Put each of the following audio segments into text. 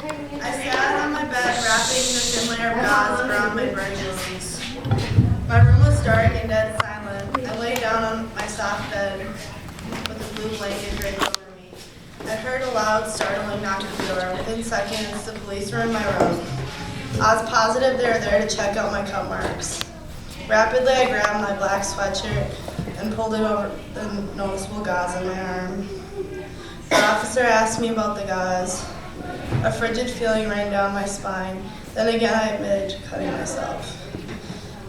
I sat on my bed, wrapping the thin layer of gauze around my burning lungs. My room was dark and dead silent. I lay down on my soft bed with a blue blanket draped over me. I heard a loud, startling knock at the door. Within seconds, the police were in my room. I was positive they were there to check out my cut marks. Rapidly, I grabbed my black sweatshirt and pulled it over the noticeable gauze on my arm. The officer asked me about the gauze. A frigid feeling ran down my spine. Then again, I admitted to cutting myself.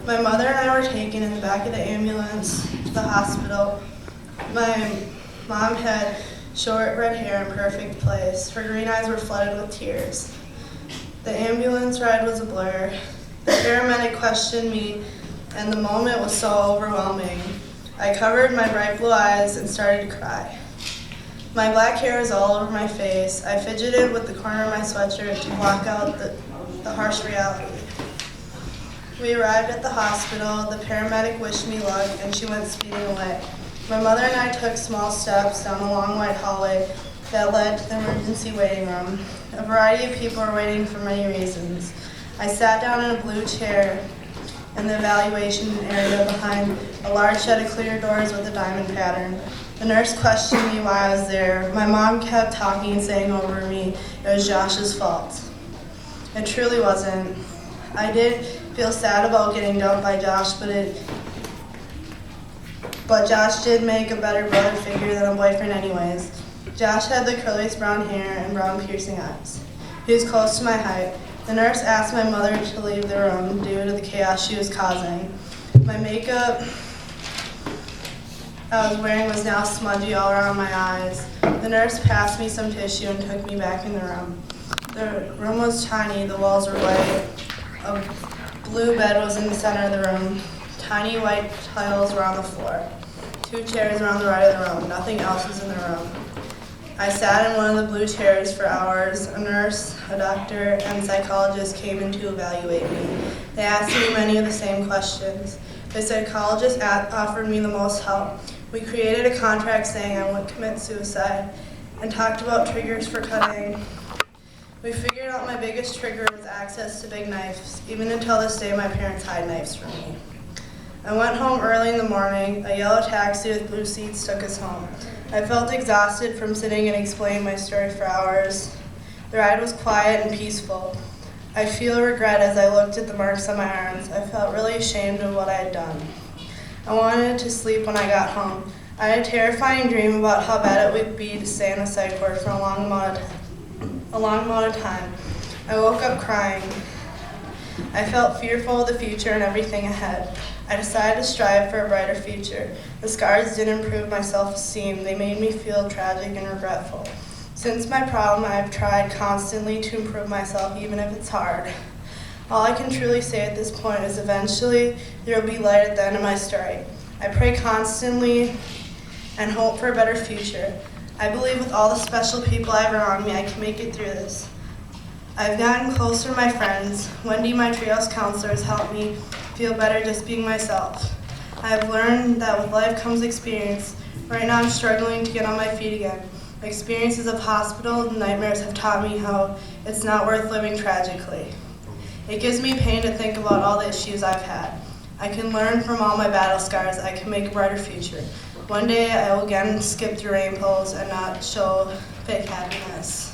My mother and I were taken in the back of the ambulance to the hospital. My mom had short red hair in perfect place. Her green eyes were flooded with tears. The ambulance ride was a blur. The paramedic questioned me, and the moment was so overwhelming. I covered my bright blue eyes and started to cry. My black hair was all over my face. I fidgeted with the corner of my sweatshirt to block out the harsh reality. We arrived at the hospital. The paramedic wished me luck, and she went speeding away. My mother and I took small steps down a long white hallway that led to the emergency waiting room. A variety of people were waiting for many reasons. I sat down in a blue chair in the evaluation area behind a large set of clear doors with a diamond pattern. The nurse questioned me why I was there. My mom kept talking and saying over me it was Josh's fault. It truly wasn't. I did feel sad about getting dumped by Josh, but Josh did make a better brother figure than a boyfriend anyways. Josh had the curliest brown hair and brown piercing eyes. He was close to my height. The nurse asked my mother to leave the room due to the chaos she was causing. My makeup I was wearing was now smudgy all around my eyes. The nurse passed me some tissue and took me back in the room. The room was tiny, the walls were white. A blue bed was in the center of the room. Tiny white tiles were on the floor. 2 chairs were on the right of the room. Nothing else was in the room. I sat in one of the blue chairs for hours. A nurse, a doctor, and psychologist came in to evaluate me. They asked me many of the same questions. The psychologist offered me the most help. We created a contract saying I wouldn't commit suicide and talked about triggers for cutting. We figured out my biggest trigger was access to big knives. Even until this day, my parents hide knives from me. I went home early in the morning. A yellow taxi with blue seats took us home. I felt exhausted from sitting and explaining my story for hours. The ride was quiet and peaceful. I feel regret as I looked at the marks on my arms. I felt really ashamed of what I had done. I wanted to sleep when I got home. I had a terrifying dream about how bad it would be to stay in a psych ward for a long amount of time. I woke up crying. I felt fearful of the future and everything ahead. I decided to strive for a brighter future. The scars didn't improve my self-esteem. They made me feel tragic and regretful. Since my problem, I have tried constantly to improve myself, even if it's hard. All I can truly say at this point is eventually there will be light at the end of my story. I pray constantly and hope for a better future. I believe with all the special people I have around me, I can make it through this. I've gotten closer to my friends. Wendy, my Treehouse counselor, has helped me feel better just being myself. I have learned that with life comes experience. Right now I'm struggling to get on my feet again. Experiences of hospital and nightmares have taught me how it's not worth living tragically. It gives me pain to think about all the issues I've had. I can learn from all my battle scars. I can make a brighter future. One day I will again skip through rainbows and not show fake happiness.